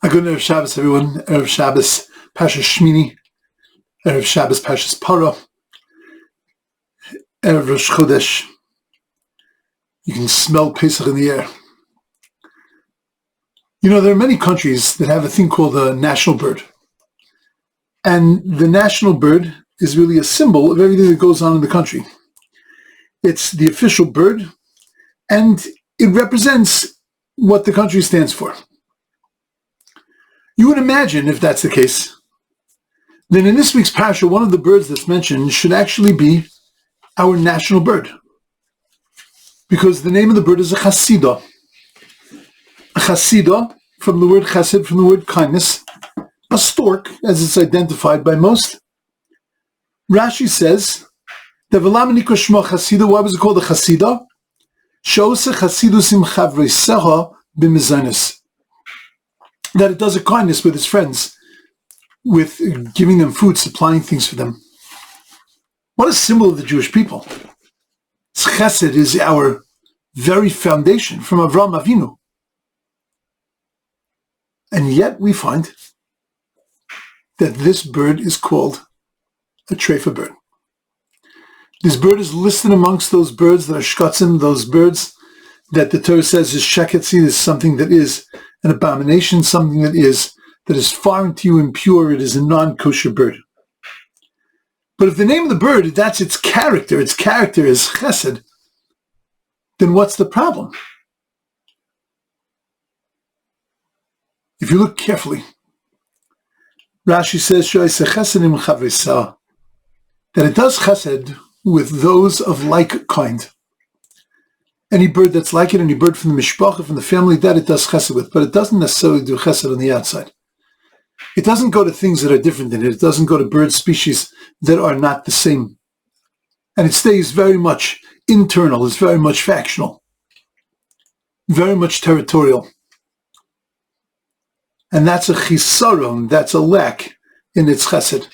A good Erev Shabbos, everyone. Erev Shabbos, Parshas Shemini. Erev Shabbos, Parshas Torah. Erev Rosh Chodesh. You can smell Pesach in the air. You know, there are many countries that have a thing called a national bird. And the national bird is really a symbol of everything that goes on in the country. It's the official bird, and it represents what the country stands for. You would imagine, if that's the case, then in this week's Parsha, one of the birds that's mentioned should actually be our national bird. Because the name of the bird is a chasida. A chasida, from the word chesed, from the word kindness, a stork, as it's identified by most. Rashi says, why was it called a chasida? That it does a kindness with its friends, with giving them food, supplying things for them. What a symbol of the Jewish people. Chesed is our very foundation from Avraham Avinu. And yet we find that this bird is called a treifa bird. This bird is listed amongst those birds that are shkatzim, those birds that the Torah says is sheketzi, is something that is an abomination, something that is foreign to you, impure. It is a non-kosher bird. But if the name of the bird, that's its character is chesed, then what's the problem? If you look carefully, Rashi says that it does chesed with those of like kind. Any bird that's like it, any bird from the mishpacha, from the family, that it does chesed with, but it doesn't necessarily do chesed on the outside. It doesn't go to things that are different than it. It doesn't go to bird species that are not the same. And it stays very much internal, it's very much factional, very much territorial. And that's a chisaron, that's a lack in its chesed.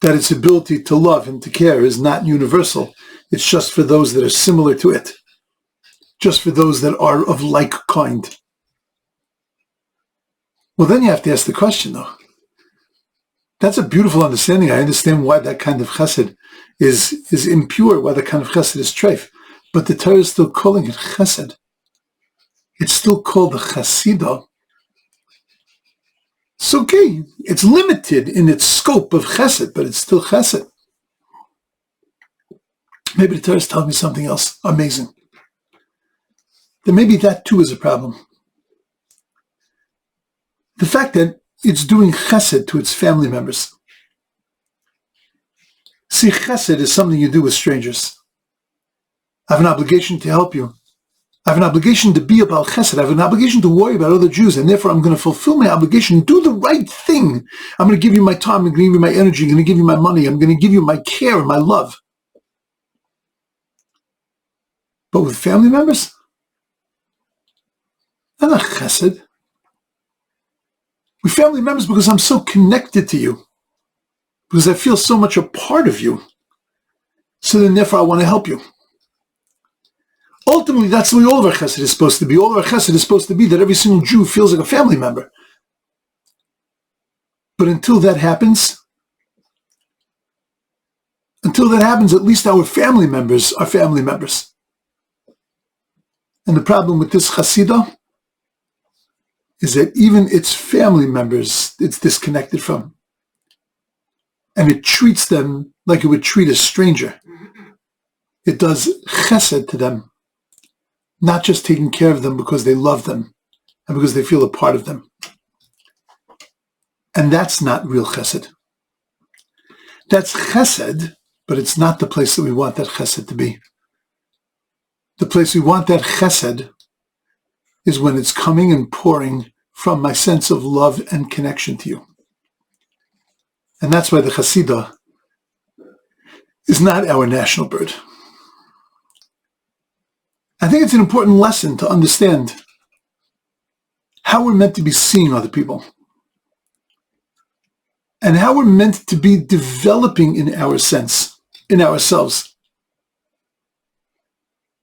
That its ability to love and to care is not universal. It's just for those that are similar to it. Just for those that are of like kind. Well, then you have to ask the question, though. That's a beautiful understanding. I understand why that kind of chesed is impure, why that kind of chesed is treif. But the Torah is still calling it chesed. It's still called the chasida. It's okay. It's limited in its scope of chesed, but it's still chesed. Maybe the Torah is telling me something else amazing. Then maybe that too is a problem. The fact that it's doing chesed to its family members. See, chesed is something you do with strangers. I have an obligation to help you. I have an obligation to be about chesed. I have an obligation to worry about other Jews, and therefore I'm going to fulfill my obligation, do the right thing. I'm going to give you my time, I'm going to give you my energy, I'm going to give you my money, I'm going to give you my care and my love. But with family members, that's not chesed. With family members because I'm so connected to you, because I feel so much a part of you, so then therefore I want to help you. Ultimately, that's the way all of our chesed is supposed to be. All of our chesed is supposed to be that every single Jew feels like a family member. But until that happens, at least our family members are family members. And the problem with this chasida is that even its family members, it's disconnected from. And it treats them like it would treat a stranger. It does chesed to them. Not just taking care of them because they love them and because they feel a part of them. And that's not real chesed. That's chesed, but it's not the place that we want that chesed to be. The place we want that chesed is when it's coming and pouring from my sense of love and connection to you. And that's why the chasida is not our national bird. I think it's an important lesson to understand how we're meant to be seeing other people and how we're meant to be developing in our sense, in ourselves,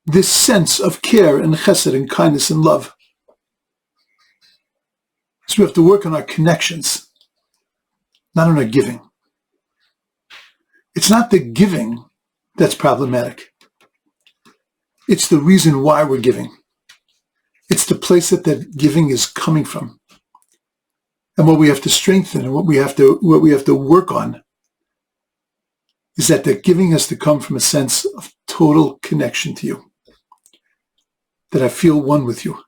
this sense of care and chesed and kindness and love. So we have to work on our connections, not on our giving. It's not the giving that's problematic. It's the reason why we're giving. It's the place that that giving is coming from. And what we have to strengthen and what we have to work on is that the giving has to come from a sense of total connection to you. That I feel one with you.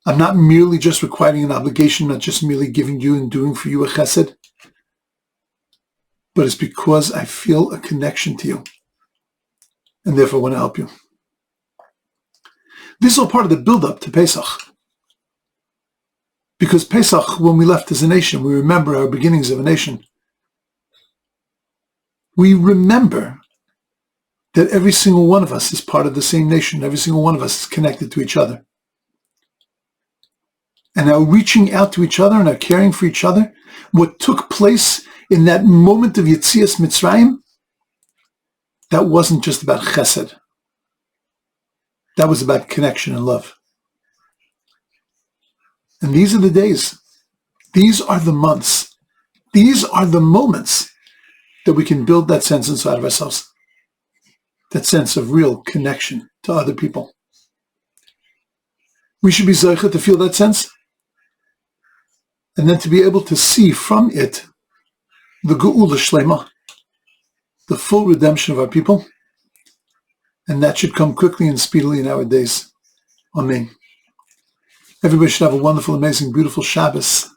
I'm not merely just requiring an obligation, not just merely giving you and doing for you a chesed, but it's because I feel a connection to you and therefore want to help you. This is all part of the build-up to Pesach. Because Pesach, when we left as a nation, we remember our beginnings of a nation. We remember that every single one of us is part of the same nation. Every single one of us is connected to each other. And our reaching out to each other and our caring for each other, what took place in that moment of Yetzias Mitzrayim, that wasn't just about chesed. That was about connection and love. And these are the days. These are the months. These are the moments that we can build that sense inside of ourselves. That sense of real connection to other people. We should be zeicha to feel that sense, and then to be able to see from it the geula shlema, the full redemption of our people, and that should come quickly and speedily in our days. Amen. Everybody should have a wonderful, amazing, beautiful Shabbos.